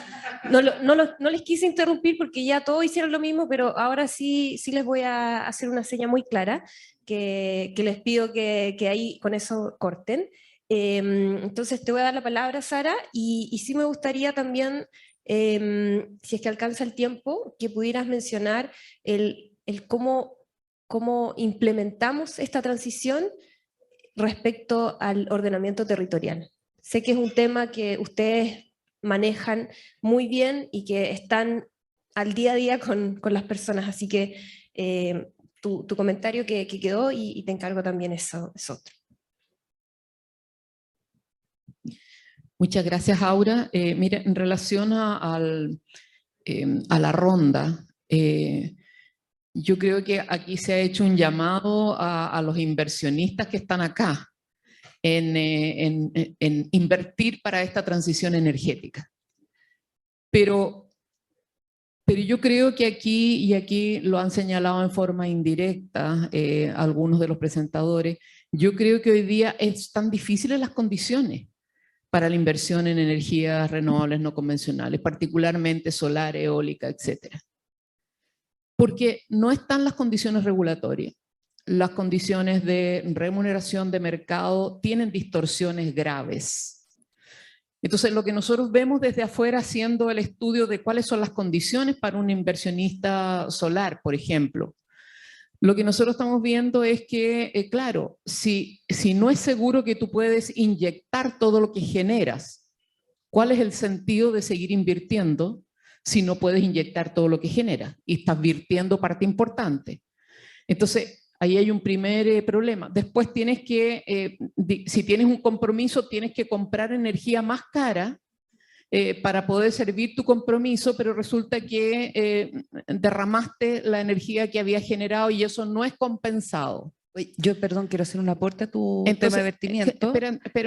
no les quise interrumpir porque ya todos hicieron lo mismo, pero ahora sí les voy a hacer una seña muy clara, que les pido que ahí con eso corten. Entonces te voy a dar la palabra, Sara, y sí me gustaría también, si es que alcanza el tiempo, que pudieras mencionar el cómo implementamos esta transición respecto al ordenamiento territorial. Sé que es un tema que ustedes manejan muy bien y que están al día a día con las personas, así que tu comentario que quedó, y te encargo también eso otro. Muchas gracias, Aura. Mira, en relación a la ronda, yo creo que aquí se ha hecho un llamado a los inversionistas que están acá en invertir para esta transición energética. Pero yo creo que aquí, y aquí lo han señalado en forma indirecta algunos de los presentadores, yo creo que hoy día están difíciles las condiciones para la inversión en energías renovables no convencionales, particularmente solar, eólica, etc. Porque no están las condiciones regulatorias. Las condiciones de remuneración de mercado tienen distorsiones graves. Entonces, lo que nosotros vemos desde afuera haciendo el estudio de cuáles son las condiciones para un inversionista solar, por ejemplo, lo que nosotros estamos viendo es que, claro, si no es seguro que tú puedes inyectar todo lo que generas, ¿cuál es el sentido de seguir invirtiendo si no puedes inyectar todo lo que generas y estás virtiendo parte importante? Entonces, ahí hay un primer problema. Después tienes que, si tienes un compromiso, tienes que comprar energía más cara para poder servir tu compromiso, pero resulta que derramaste la energía que habías generado y eso no es compensado. Oye, yo, perdón, quiero hacer un aporte a tu Entonces, tema de vertimiento.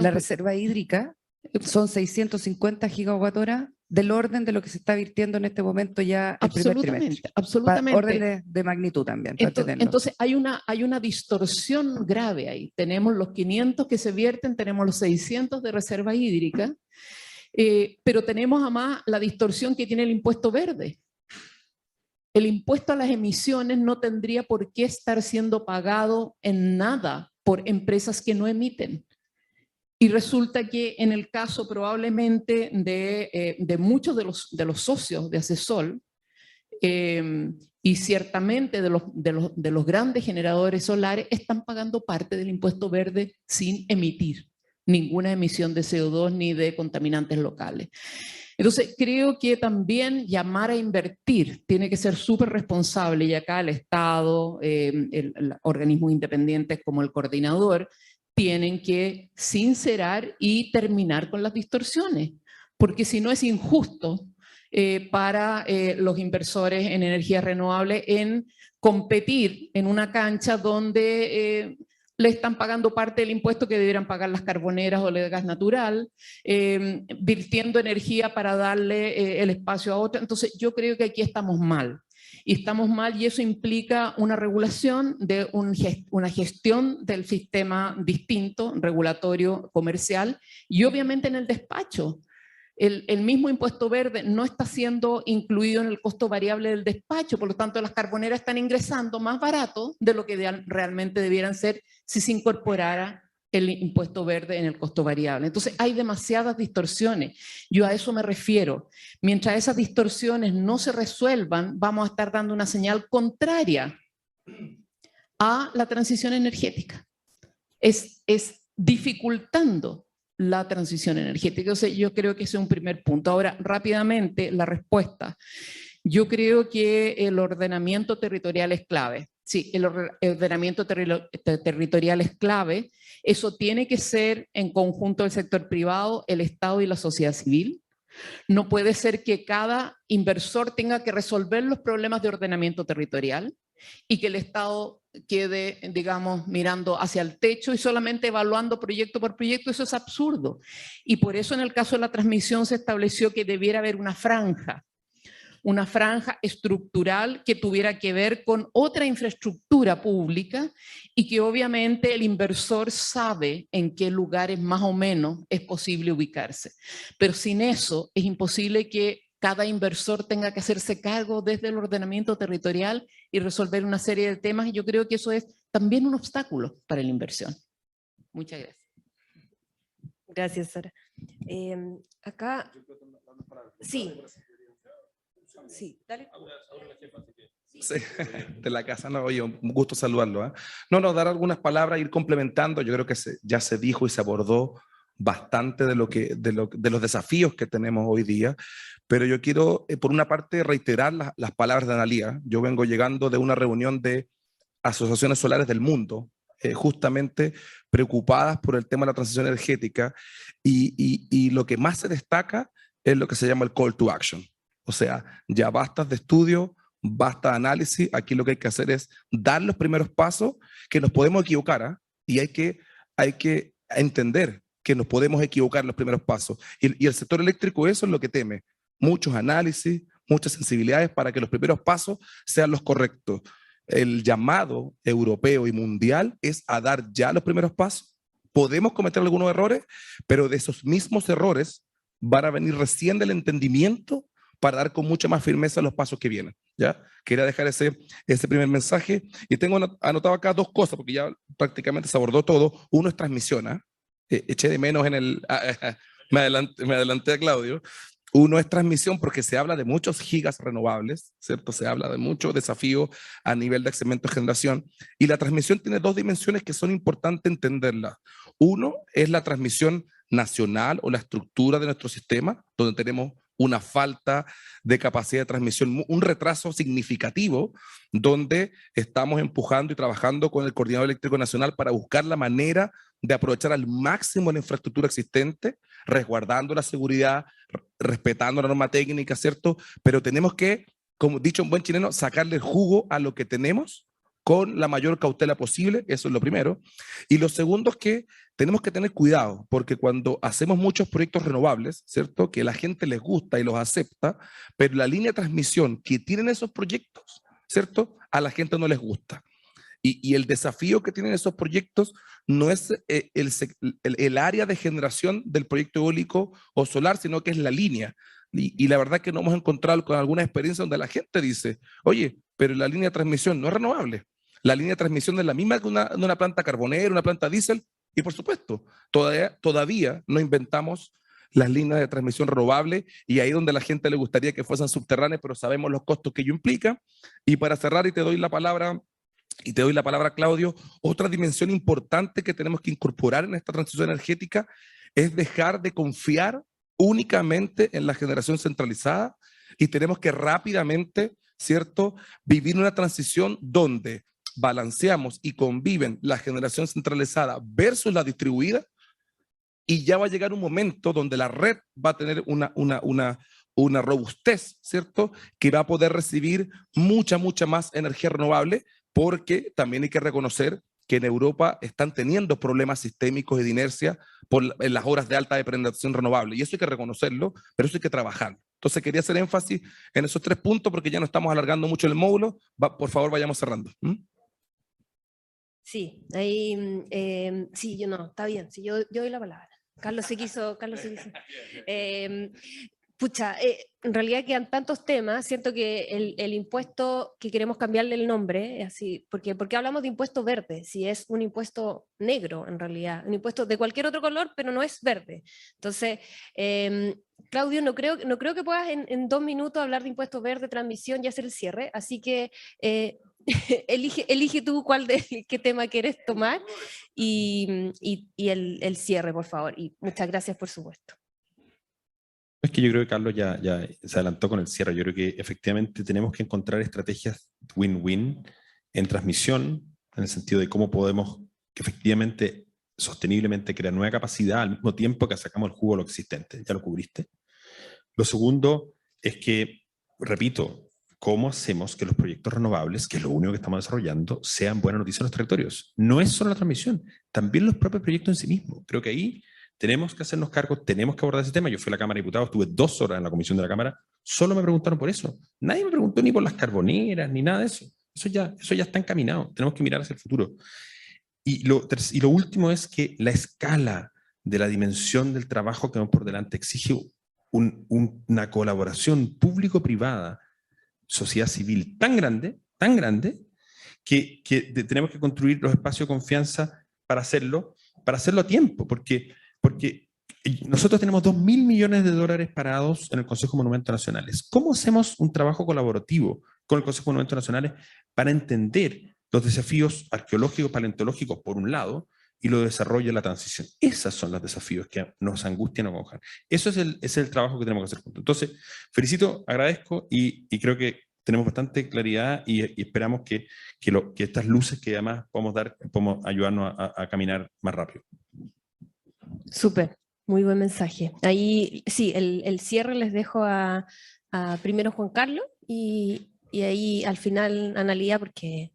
La reserva hídrica son 650 gigawatt-hora del orden de lo que se está virtiendo en este momento ya el primer trimestre. Absolutamente. Orden de magnitud también. Entonces hay una distorsión grave ahí. Tenemos los 500 que se vierten, tenemos los 600 de reserva hídrica, pero tenemos además la distorsión que tiene el impuesto verde. El impuesto a las emisiones no tendría por qué estar siendo pagado en nada por empresas que no emiten. Y resulta que en el caso probablemente de muchos de los socios de Acesol, y ciertamente de los grandes generadores solares, están pagando parte del impuesto verde sin emitir ninguna emisión de CO2 ni de contaminantes locales. Entonces, creo que también llamar a invertir tiene que ser súper responsable, y acá el Estado, organismos independientes como el coordinador, tienen que sincerar y terminar con las distorsiones, porque si no es injusto para los inversores en energía renovable en competir en una cancha donde le están pagando parte del impuesto que debieran pagar las carboneras o el gas natural, virtiendo energía para darle el espacio a otra. Entonces yo creo que aquí estamos mal. Y estamos mal, y eso implica una regulación, de una gestión del sistema distinto, regulatorio, comercial, y obviamente en el despacho. El mismo impuesto verde no está siendo incluido en el costo variable del despacho, por lo tanto las carboneras están ingresando más barato de lo que realmente debieran ser si se incorporara el impuesto verde en el costo variable. Entonces hay demasiadas distorsiones, yo a eso me refiero. Mientras esas distorsiones no se resuelvan, vamos a estar dando una señal contraria a la transición energética. Es dificultando la transición energética. Entonces yo creo que ese es un primer punto. Ahora, rápidamente, la respuesta. Yo creo que el ordenamiento territorial es clave. Sí, el ordenamiento territorial es clave. Eso tiene que ser en conjunto del sector privado, el Estado y la sociedad civil. No puede ser que cada inversor tenga que resolver los problemas de ordenamiento territorial y que el Estado quede, digamos, mirando hacia el techo y solamente evaluando proyecto por proyecto. Eso es absurdo. Y por eso en el caso de la transmisión se estableció que debiera haber una franja estructural que tuviera que ver con otra infraestructura pública y que obviamente el inversor sabe en qué lugares más o menos es posible ubicarse. Pero sin eso es imposible que cada inversor tenga que hacerse cargo desde el ordenamiento territorial y resolver una serie de temas, y yo creo que eso es también un obstáculo para la inversión. Muchas gracias. Gracias, Sara. Acá... Sí. Sí, dale. Sí, de la casa, no, oye, un gusto saludarlo. ¿Eh? No, dar algunas palabras, ir complementando. Yo creo que ya se dijo y se abordó bastante de los desafíos que tenemos hoy día, pero yo quiero, por una parte, reiterar las palabras de Analía. Yo vengo llegando de una reunión de asociaciones solares del mundo, justamente preocupadas por el tema de la transición energética y lo que más se destaca es lo que se llama el call to action. O sea, ya basta de estudio, basta de análisis, aquí lo que hay que hacer es dar los primeros pasos, que nos podemos equivocar, ¿eh? Y hay que entender que nos podemos equivocar en los primeros pasos. Y el sector eléctrico eso es lo que teme. Muchos análisis, muchas sensibilidades para que los primeros pasos sean los correctos. El llamado europeo y mundial es a dar ya los primeros pasos. Podemos cometer algunos errores, pero de esos mismos errores van a venir recién del entendimiento para dar con mucha más firmeza los pasos que vienen. ¿Ya? Quería dejar ese primer mensaje y tengo anotado acá dos cosas porque ya prácticamente se abordó todo. Uno es transmisión, ¿eh? Eché de menos en el... me adelanté a Claudio. Uno es transmisión porque se habla de muchos gigas renovables, ¿cierto? Se habla de mucho desafío a nivel de segmento de generación y la transmisión tiene dos dimensiones que son importantes entenderlas. Uno es la transmisión nacional o la estructura de nuestro sistema, donde tenemos una falta de capacidad de transmisión, un retraso significativo, donde estamos empujando y trabajando con el Coordinador Eléctrico Nacional para buscar la manera de aprovechar al máximo la infraestructura existente, resguardando la seguridad, respetando la norma técnica, ¿cierto? Pero tenemos que, como dicho en buen chileno, sacarle el jugo a lo que tenemos con la mayor cautela posible, eso es lo primero. Y lo segundo es que tenemos que tener cuidado, porque cuando hacemos muchos proyectos renovables, ¿cierto? Que la gente les gusta y los acepta, pero la línea de transmisión que tienen esos proyectos, ¿cierto? A la gente no les gusta. Y el desafío que tienen esos proyectos no es el área de generación del proyecto eólico o solar, sino que es la línea. Y la verdad que nos hemos encontrado con alguna experiencia donde la gente dice, oye, pero la línea de transmisión no es renovable. La línea de transmisión es la misma que una planta carbonera, una planta diésel, y por supuesto, todavía no inventamos las líneas de transmisión renovable y ahí donde a la gente le gustaría que fuesen subterráneas, pero sabemos los costos que ello implica. Y para cerrar, y te doy la palabra, Claudio, otra dimensión importante que tenemos que incorporar en esta transición energética es dejar de confiar únicamente en la generación centralizada y tenemos que rápidamente, ¿cierto?, vivir una transición donde balanceamos y conviven la generación centralizada versus la distribuida y ya va a llegar un momento donde la red va a tener una robustez, ¿cierto?, que va a poder recibir mucha más energía renovable, porque también hay que reconocer que en Europa están teniendo problemas sistémicos y de inercia en las horas de alta dependencia renovable. Y eso hay que reconocerlo, pero eso hay que trabajar. Entonces quería hacer énfasis en esos 3 puntos porque ya no estamos alargando mucho el módulo. Por favor, vayamos cerrando. Sí, ahí, sí, está bien, sí, yo doy la palabra. Carlos se quiso. En realidad quedan tantos temas, siento que el impuesto que queremos cambiarle el nombre, así, porque hablamos de impuesto verde, si es un impuesto negro en realidad, un impuesto de cualquier otro color, pero no es verde. Entonces, Claudio, no creo que puedas en 2 minutos hablar de impuesto verde, transmisión y hacer el cierre, así que elige tú qué tema quieres tomar y el cierre, por favor, y muchas gracias por supuesto. Es que yo creo que Carlos ya se adelantó con el cierre. Yo creo que efectivamente tenemos que encontrar estrategias win-win en transmisión, en el sentido de cómo podemos efectivamente, sosteniblemente crear nueva capacidad al mismo tiempo que sacamos el jugo de lo existente. Ya lo cubriste. Lo segundo es que, repito, ¿cómo hacemos que los proyectos renovables, que es lo único que estamos desarrollando, sean buena noticia en los territorios? No es solo la transmisión, también los propios proyectos en sí mismos. Creo que ahí tenemos que hacernos cargo, tenemos que abordar ese tema. Yo fui a la Cámara de Diputados, estuve 2 horas en la comisión de la Cámara, solo me preguntaron por eso. Nadie me preguntó ni por las carboneras, ni nada de eso. Eso ya está encaminado, tenemos que mirar hacia el futuro. Y lo último es que la escala de la dimensión del trabajo que vamos por delante exige una colaboración público-privada, sociedad civil tan grande, que tenemos que construir los espacios de confianza para hacerlo a tiempo, porque nosotros tenemos $2.000 millones parados en el Consejo de Monumentos Nacionales. ¿Cómo hacemos un trabajo colaborativo con el Consejo de Monumentos Nacionales para entender los desafíos arqueológicos, paleontológicos, por un lado, y los desarrollos de la transición? Esos son los desafíos que nos angustian o conjan. Eso es el trabajo que tenemos que hacer juntos. Entonces, felicito, agradezco y creo que tenemos bastante claridad y esperamos que estas luces que además podemos ayudarnos a caminar más rápido. Súper, muy buen mensaje. Ahí, sí, el cierre les dejo a primero Juan Carlos y ahí al final Analía, porque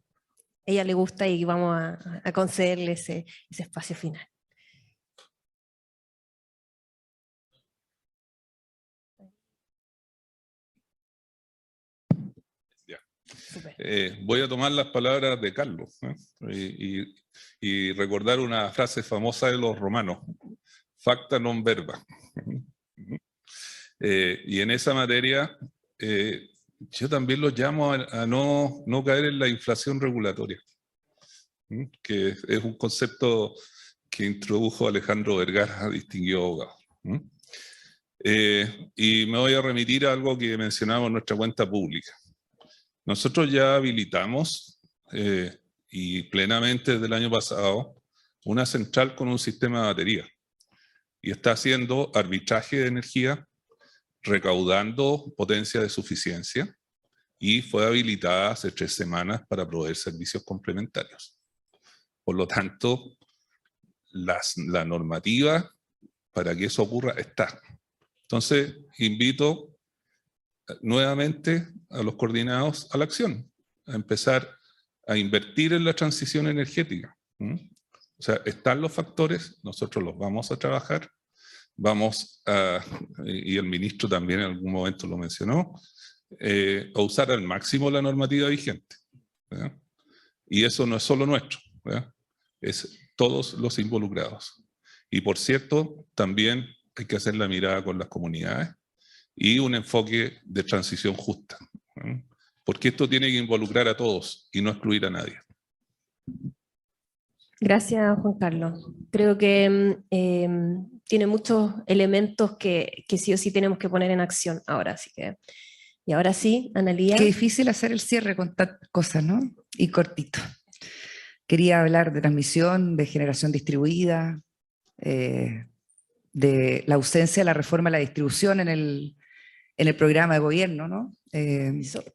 a ella le gusta y vamos a concederle ese espacio final. Voy a tomar las palabras de Carlos y recordar una frase famosa de los romanos, facta non verba. Y en esa materia, yo también los llamo a no caer en la inflación regulatoria, que es un concepto que introdujo Alejandro Vergara, distinguido abogado. Y me voy a remitir a algo que mencionamos en nuestra cuenta pública. Nosotros ya habilitamos, y plenamente desde el año pasado, una central con un sistema de batería. Y está haciendo arbitraje de energía, recaudando potencia de suficiencia, y fue habilitada hace 3 semanas para proveer servicios complementarios. Por lo tanto, la normativa para que eso ocurra está. Entonces, invito nuevamente a los coordinados a la acción, a empezar a invertir en la transición energética. O sea, están los factores, nosotros los vamos a trabajar, y el ministro también en algún momento lo mencionó, a usar al máximo la normativa vigente. ¿Verdad? Y eso no es solo nuestro, ¿verdad? Es todos los involucrados. Y por cierto, también hay que hacer la mirada con las comunidades y un enfoque de transición justa, ¿verdad? Porque esto tiene que involucrar a todos y no excluir a nadie. Gracias, Juan Carlos. Creo que tiene muchos elementos que sí o sí tenemos que poner en acción ahora. Así que, y ahora sí, Analía. Qué difícil hacer el cierre con tantas cosas, ¿no? Y cortito. Quería hablar de transmisión, de generación distribuida, de la ausencia de la reforma de la distribución en el programa de gobierno, ¿no?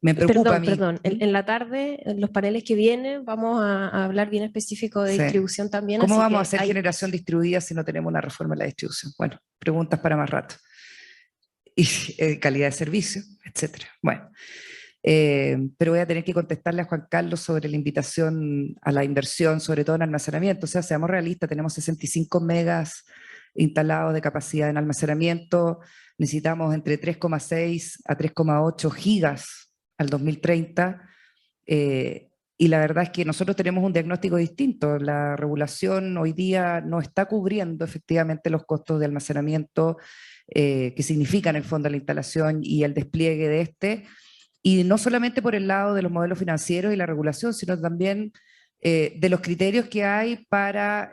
Me preocupa a mí. Perdón, en la tarde, en los paneles que vienen, vamos a hablar bien específico de distribución también. ¿Cómo así vamos que a hacer generación distribuida si no tenemos una reforma de la distribución? Bueno, preguntas para más rato. Y calidad de servicio, etcétera. Bueno, pero voy a tener que contestarle a Juan Carlos sobre la invitación a la inversión, sobre todo en almacenamiento. O sea, seamos realistas, tenemos 65 megas instalados de capacidad en almacenamiento, necesitamos entre 3,6 a 3,8 gigas al 2030, y la verdad es que nosotros tenemos un diagnóstico distinto. La regulación hoy día no está cubriendo efectivamente los costos de almacenamiento que significan en el fondo la instalación y el despliegue de este, y no solamente por el lado de los modelos financieros y la regulación, sino también de los criterios que hay para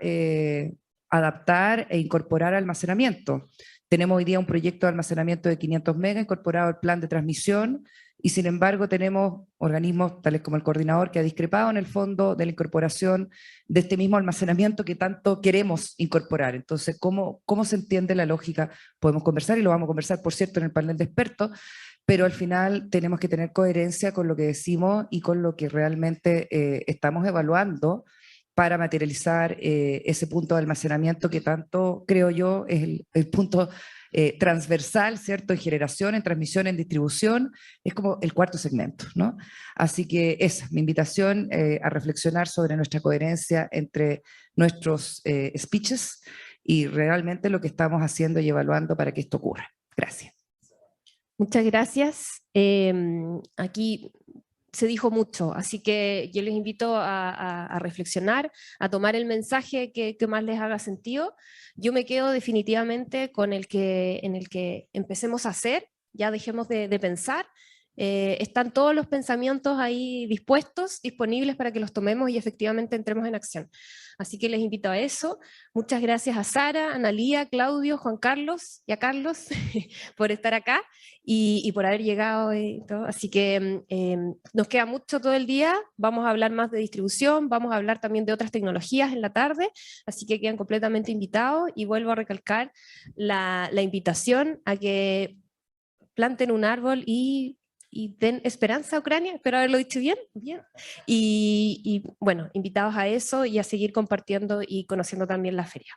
adaptar e incorporar almacenamiento. Tenemos hoy día un proyecto de almacenamiento de 500 megas incorporado al plan de transmisión, y sin embargo tenemos organismos tales como el coordinador que ha discrepado en el fondo de la incorporación de este mismo almacenamiento que tanto queremos incorporar. Entonces, ¿cómo se entiende la lógica? Podemos conversar, y lo vamos a conversar, por cierto, en el panel de expertos, pero al final tenemos que tener coherencia con lo que decimos y con lo que realmente estamos evaluando para materializar ese punto de almacenamiento que tanto, creo yo, es el punto transversal, ¿cierto? En generación, en transmisión, en distribución, es como el cuarto segmento, ¿no? Así que esa es mi invitación a reflexionar sobre nuestra coherencia entre nuestros speeches y realmente lo que estamos haciendo y evaluando para que esto ocurra. Gracias. Muchas gracias. Aquí se dijo mucho, así que yo les invito a reflexionar, a tomar el mensaje que más les haga sentido. Yo me quedo definitivamente con en el que empecemos a hacer, ya dejemos de pensar. Están todos los pensamientos ahí disponibles para que los tomemos y efectivamente entremos en acción. Así que les invito a eso. Muchas gracias a Sara, Analía, Claudio, Juan Carlos y a Carlos por estar acá y por haber llegado. Así que nos queda mucho todo el día. Vamos a hablar más de distribución, vamos a hablar también de otras tecnologías en la tarde, así que quedan completamente invitados, y vuelvo a recalcar la invitación a que planten un árbol y y den esperanza a Ucrania, espero haberlo dicho bien, bien. Y bueno, invitados a eso y a seguir compartiendo y conociendo también la feria.